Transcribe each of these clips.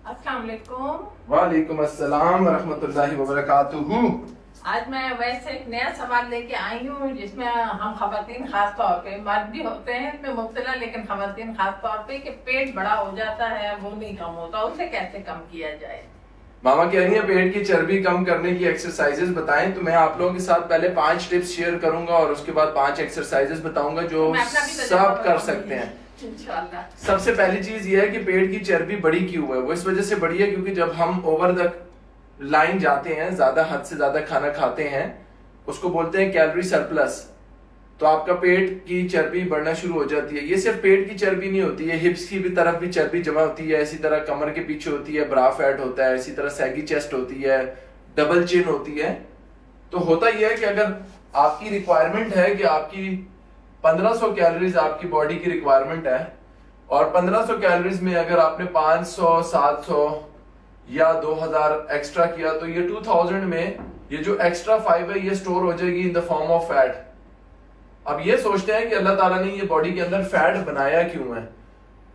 अस्सलाम वालेकुम। वालेकुम अस्सलाम रहमतुल्लाहि व बरकातुहू। आज मैं वैसे एक नया सवाल लेके आई हूँ जिसमें हम खवातीन खास तौर पे, मर्द भी होते हैं इसमें मुब्तला, लेकिन खवातीन खास तौर पे कि पेट बड़ा हो जाता है, वो नहीं कम होता, उसे कैसे कम किया जाए। मामा कह रही है पेट की चर्बी कम करने की एक्सरसाइजेस बताएं, तो मैं आप लोगों के साथ पहले 5 टिप्स शेयर करूंगा और उसके बाद 5 एक्सरसाइजेस बताऊंगा जो तो मैं अपना भी सब कर सकते हैं इंशाल्लाह। सबसे पहली चीज ये है कि पेट की चर्बी बढ़ी क्यों है। वो इस वजह से बढ़ी है क्योंकि जब हम ओवर द लाइन जाते हैं, ज्यादा हद से ज्यादा खाना खाते हैं, उसको बोलते हैं कैलोरी सरप्लस, तो आपका पेट की चर्बी बढ़ना शुरू हो जाती है। ये सिर्फ पेट की चर्बी नहीं होती है, हिप्स की भी तरफ भी चर्बी जमा होती है, इसी तरह कमर के पीछे होती है, ब्रा फैट होता है, इसी तरह सैगी चेस्ट होती है, डबल चिन होती है। तो होता यह है कि अगर आपकी रिक्वायरमेंट है कि आपकी 1500 कैलोरीज आपकी बॉडी की रिक्वायरमेंट है और 1500 कैलोरीज में अगर आपने 500, 700 या 2000 एक्स्ट्रा किया तो ये 2000 में ये जो एक्स्ट्रा 5 है ये स्टोर हो जाएगी in the form of fat. अब ये सोचते हैं कि अल्लाह ताला ने ये बॉडी के अंदर फैट बनाया क्यों है।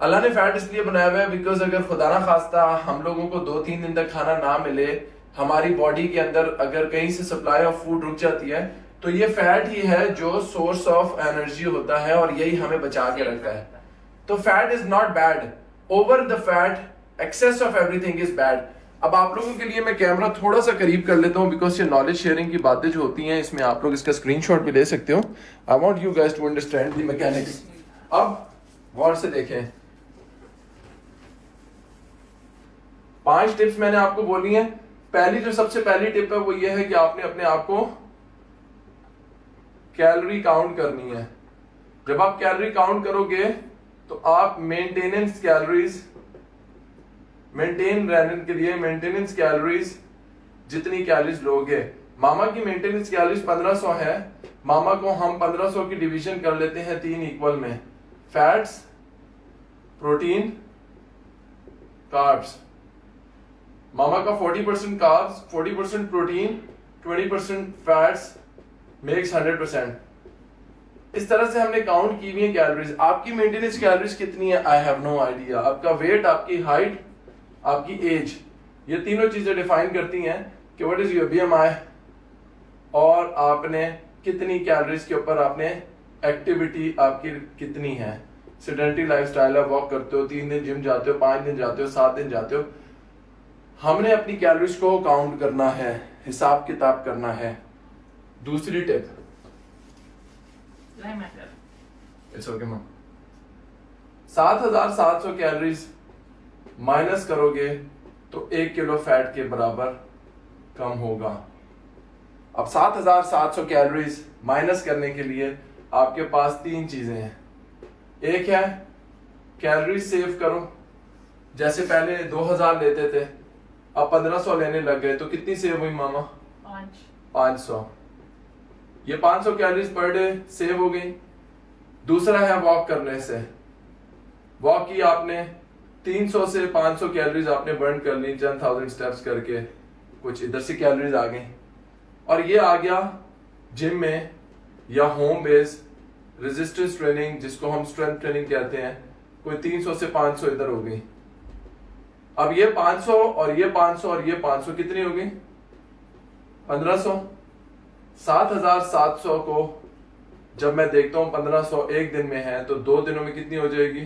अल्लाह ने फैट इसलिए बनाया हुआ है बिकॉज अगर खुदा ना खास्ता हम लोगों को 2-3 दिन तक खाना ना मिले, हमारी बॉडी के अंदर अगर कहीं से सप्लाई ऑफ फूड रुक जाती है, तो ये फैट ही है जो सोर्स ऑफ एनर्जी होता है और यही हमें बचा के रखता है। तो fat is not bad, over the fat excess of everything is bad. अब आप लोगों के लिए मैं कैमरा थोड़ा सा करीब कर लेता हूं बिकॉज ये नॉलेज शेयरिंग की बातें जो होती हैं इसमें आप लोग इसका स्क्रीनशॉट भी ले सकते हो। I want you guys to understand the mechanics. अब गौर से देखें, 5 टिप्स मैंने आपको बोली हैं। पहली जो सबसे पहली टिप है वो ये है कि आपने अपने आप को कैलोरी काउंट करनी है। जब आप कैलोरी काउंट करोगे तो आप मेंटेनेंस कैलोरीज मेंटेन रहने के लिए मेंटेनेंस कैलोरीज जितनी कैलोरीज लोगे, मामा की मेंटेनेंस कैलोरीज 1500 है, मामा को हम 1500 की डिवीजन कर लेते हैं 3 इक्वल में, फैट्स, प्रोटीन, कार्ब्स। मामा का 40% कार्ब्स, 40% प्रोटीन, 20% फैट्स मेक्स 100%। इस तरह से हमने काउंट की हुई है कैलोरीज। आपकी मेंटेनेंस कैलोरीज कितनी है आई हैव नो आइडिया। आपका वेट, आपकी हाइट, आपकी एज, ये तीनों चीजें डिफाइन करती हैं कि व्हाट इज योर बीएमआई और आपने कितनी कैलोरीज के ऊपर आपने एक्टिविटी आपकी कितनी है। सेडेंटरी लाइफस्टाइल है, वॉक करते हो, 3 दिन जिम जाते हो, 5 दिन जाते हो, 7 दिन जाते हो, हमने अपनी कैलोरीज को काउंट करना है, हिसाब किताब करना है। दूसरी tip, it's okay ma'am, 7700 calories minus करोगे तो 1 किलो फैट के बराबर कम होगा। अब 7700 कैलोरीज माइनस करने के लिए आपके पास 3 चीजें हैं। एक है कैलोरीज सेव करो, जैसे पहले 2000 लेते थे अब 1500 लेने लग गए तो कितनी सेव हुई मामा? 500। ये 500 कैलोरीज पर डे सेव हो गई। दूसरा है वॉक करने से, वॉक की आपने 300 से 500 कैलोरीज आपने बर्न कर ली 10,000 स्टेप्स करके, कुछ इधर से कैलोरीज आ गई। और ये आ गया जिम में या होम बेस रेजिस्टेंस ट्रेनिंग जिसको हम स्ट्रेंथ ट्रेनिंग कहते हैं, कोई 300 से 500 इधर हो गई। अब ये 500 और ये 500 और ये 500 कितनी हो गई? 1500। 7700 को जब मैं देखता हूं 1500 एक दिन में है तो 2 दिनों में कितनी हो जाएगी?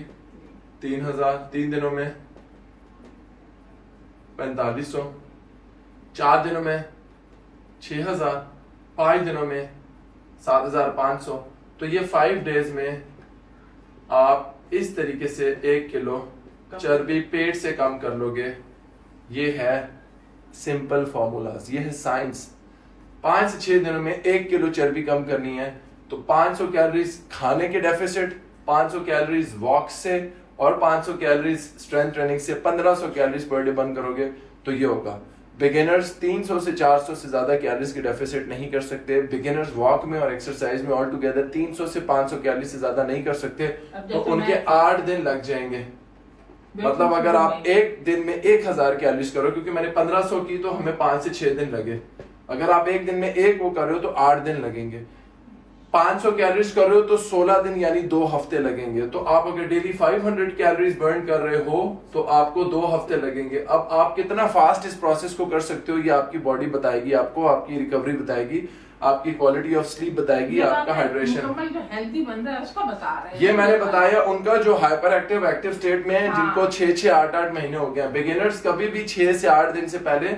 3000। 3 दिनों में 4500, 4 दिनों में 6000, 5 दिनों में 7500। तो ये 5 डेज में आप इस तरीके से 1 किलो चर्बी पेट से कम कर लोगे। ये है सिंपल फॉर्मूलाज, ये है साइंस। 5 से 6 दिनों में 1 किलो चर्बी कम करनी है तो 500 कैलोरीज खाने के डेफिसिट, 500 कैलोरीज वॉक से और 500 कैलोरीज स्ट्रेंथ ट्रेनिंग से 1500 कैलोरीज पर डे बर्न करोगे तो ये होगा। बिगिनर्स 300 से 400 से ज्यादा कैलोरीज की डेफिसिट नहीं कर सकते। बिगिनर्स वॉक में और एक्सरसाइज में ऑल टुगेदर 300 से 500 कैलोरीज से ज्यादा नहीं कर सकते, तो उनके 8 दिन लग जाएंगे। मतलब अगर आप एक दिन में 1000 कैलोरीज करो, क्योंकि मैंने 1500 की तो हमें 5 से 6 दिन लगे, अगर आप एक दिन में 1 वो कर रहे हो तो 8 दिन लगेंगे। 500 कैलोरीज कर रहे हो तो 16 दिन यानी 2 हफ्ते लगेंगे। तो आप अगर डेली 500 कैलोरीज बर्न कर रहे हो तो आपको 2 हफ्ते लगेंगे। अब आप कितना फास्ट इस प्रोसेस को कर सकते हो ये आपकी बॉडी बताएगी, आपको आपकी रिकवरी बताएगी, आपकी क्वालिटी ऑफ स्लीप बताएगी, आपका हाइड्रेशन। जो हेल्दी बंदा है उसका बता रहे हैं। ये मैंने बताया उनका जो हाइपर एक्टिव स्टेट में है, हाँ। जिनको 6-8 महीने हो गए। बिगिनर्स कभी भी 6 से 8 दिन से पहले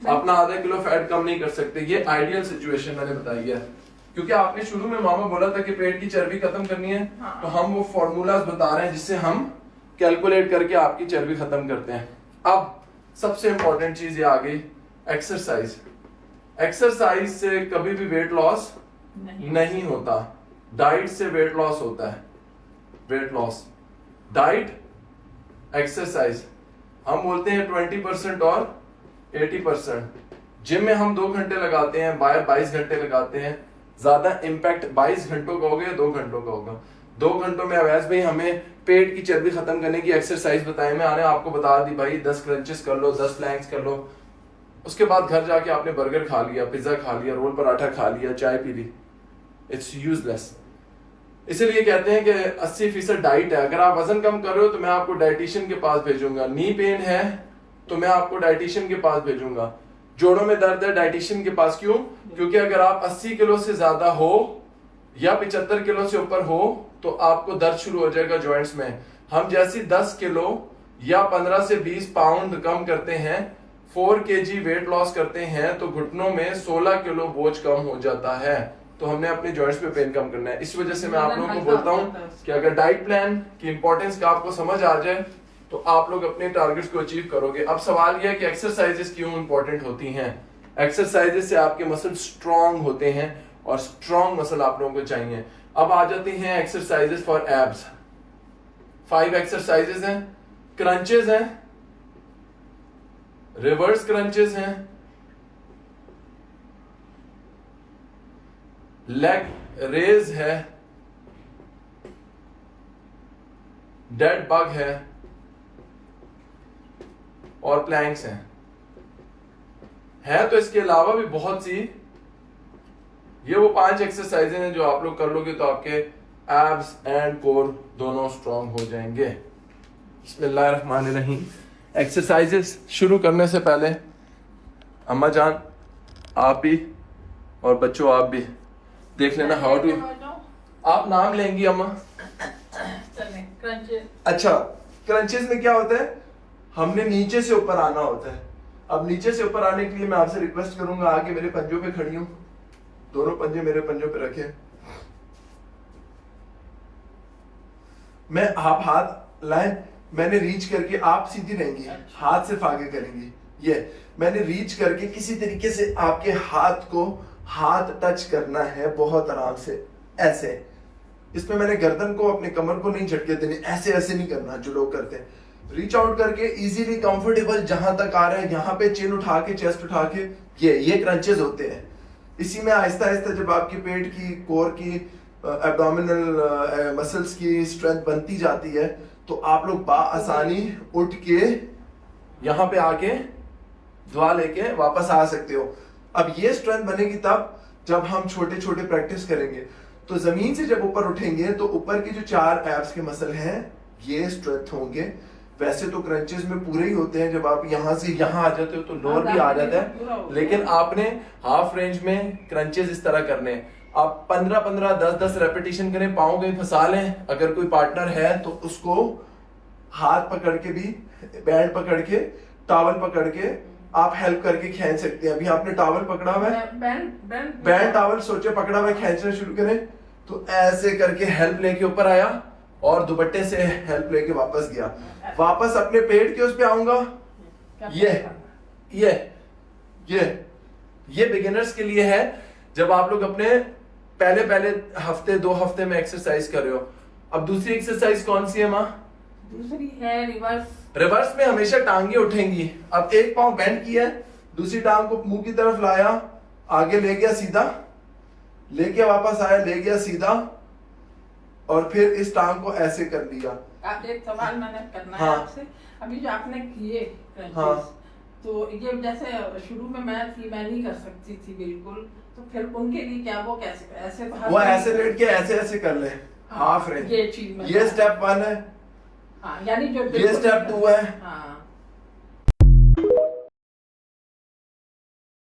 अपना आधा किलो फैट कम नहीं कर सकते। ये आइडियल सिचुएशन मैंने बताई है, क्योंकि आपने शुरू में मामा बोला था कि पेट की चर्बी खत्म करनी है। हाँ। तो हम वो फॉर्मूलाज बता रहे हैं जिससे हम कैलकुलेट करके आपकी चर्बी खत्म करते हैं। अब सबसे इंपॉर्टेंट चीज ये आ गई, एक्सरसाइज। एक्सरसाइज से कभी भी वेट लॉस नहीं होता, डाइट से वेट लॉस होता है। Weight loss, diet, exercise. हम बोलते हैं 20% और 80%। जिम में हम 2 घंटे लगाते हैं, बाहर 22 घंटे लगाते हैं। ज्यादा इम्पैक्ट 22 घंटों का होगा या 2 घंटों का होगा? 2 घंटों में अवैस भाई हमें पेट की चर्बी खत्म करने की एक्सरसाइज बताई। मैं आने आपको बता दी भाई, 10 क्रंचेस कर लो, 10 प्लैंक्स कर लो। उसके बाद घर जाके आपने बर्गर खा लिया, पिज्जा खा लिया, रोल पराठा खा लिया, चाय पी ली, इट्स यूजलेस। इसीलिए कहते हैं कि 80% डाइट है। अगर आप वजन कम कर रहे हो तो मैं आपको डाइटिशियन के पास भेजूंगा। नी पेन है तो मैं आपको डाइटिशियन के पास भेजूंगा। जोड़ों में दर्द है, डाइटिशियन के पास। क्यों? क्योंकि अगर आप 80 किलो से ज्यादा हो या 75 किलो से ऊपर हो तो आपको दर्द शुरू हो जाएगा जॉइंट्स में। हम जैसे 10 किलो या 15 से 20 पाउंड कम करते हैं, 4 kg वेट लॉस करते हैं, तो घुटनों में 16 किलो बोझ कम हो जाता है। तो हमने अपने जॉइंट्स पे पेन कम करना है। इस वजह से मैं आप लोगों को बोलता हूँ कि अगर डाइट प्लान की इंपॉर्टेंस का आपको समझ आ जाए तो आप लोग अपने टारगेट्स को अचीव करोगे। अब सवाल यह है कि एक्सरसाइजेस क्यों इंपॉर्टेंट होती हैं? एक्सरसाइजेस से आपके मसल स्ट्रांग होते हैं और स्ट्रांग मसल आप लोगों को चाहिए। अब आ जाते हैं एक्सरसाइजेस फॉर एब्स। 5 एक्सरसाइजेस हैं। क्रंचेस हैं, रिवर्स क्रंचेस हैं, लेग रेज है, डेड बग है और प्लैंक्स हैं। है तो इसके अलावा भी बहुत सी। ये वो 5 एक्सरसाइजेज हैं जो आप लोग कर लोगे तो आपके एब्स एंड कोर दोनों स्ट्रांग हो जाएंगे। बिस्मिल्लाहिर्रहमानिर्रहीम। एक्सरसाइजेस शुरू करने से पहले अम्मा जान आप भी और बच्चों आप भी देख लेना हाउ टू। आप नाम लेंगी अम्मा? अच्छा, क्रंचेस में क्या होता है, हमने नीचे से ऊपर आना होता है। अब नीचे से ऊपर आने के लिए मैं आपसे रिक्वेस्ट करूंगा, आके मेरे पंजों पे खड़ी हूं, दोनों पंजे मेरे पंजों पे रखे। मैं आप हाथ लाए, मैंने रीच करके, आप सीधी रहेंगी, हाथ सिर्फ आगे करेंगी। ये मैंने रीच करके किसी तरीके से आपके हाथ टच करना है, बहुत आराम से ऐसे। इसमें मैंने गर्दन को, अपने कमर को नहीं झटके देने, ऐसे ऐसे नहीं करना जो लोग करते हैं। रीच आउट करके इजीली कंफर्टेबल जहां तक आ रहा है, यहाँ पे चिन उठा के, चेस्ट उठा के, ये क्रंचेस होते हैं। इसी में आहिस्ता आहिस्ता जब आपकी पेट की, कोर की, एब्डोमिनल मसल्स की स्ट्रेंथ बनती जाती है तो आप लोग आसानी उठ के यहाँ पे आके दुआ लेके वापस आ सकते हो। अब ये स्ट्रेंथ बनेगी तब जब हम छोटे छोटे प्रैक्टिस करेंगे। तो जमीन से जब ऊपर उठेंगे तो ऊपर की जो 4 एब्स के मसल हैं ये स्ट्रेंथ होंगे। वैसे तो क्रंचेस में पूरे ही होते हैं, जब आप यहाँ से यहाँ आ जाते हो तो लोअर भी आ जाता है, लेकिन आपने हाफ रेंज में क्रंचेस इस तरह करने हैं। आप 15-15, 10-10 रेपिटेशन करें, पाँव कहीं फंसा लें। अगर कोई पार्टनर है तो उसको हाथ पकड़ के भी, बैंड पकड़ के, टॉवल पकड़ के आप हेल्प करके खींच सकते हैं। अभी आपने टॉवल पकड़ा हुआ है, बैंड टॉवल सोचे पकड़ा हुआ है, खींचना शुरू करें तो ऐसे करके हेल्प लेके ऊपर आया और दुपट्टे से हेल्प लेके वापस गया। वापस अपने पेट के उस पे आऊंगा। ये बिगिनर्स के लिए है, जब आप लोग अपने पहले हफ्ते 2 हफ्ते में एक्सरसाइज कर रहे हो। अब दूसरी एक्सरसाइज कौन सी है माँ? दूसरी है रिवर्स। रिवर्स में हमेशा टांगे उठेंगी। अब एक पांव बेंड किया, दूसरी टांग को मुंह की तरफ लाया, आगे ले गया सीधा, लेके वापस आया, ले गया सीधा, और फिर इस टांग को ऐसे कर लिया। आप एक सवाल मैंने करना हाँ। है आपसे। अभी जो आपने किए हाँ। तो ये जैसे शुरू में मैं नहीं कर सकती थी बिल्कुल, तो फिर उनके लिए क्या वो कैसे ऐसे तो वो ऐसे लेट के ऐसे ऐसे कर ले, हाफ रेंज। ये चीज में ये स्टेप 1 है, हाँ, यानी जो ये स्टेप 2 है, हाँ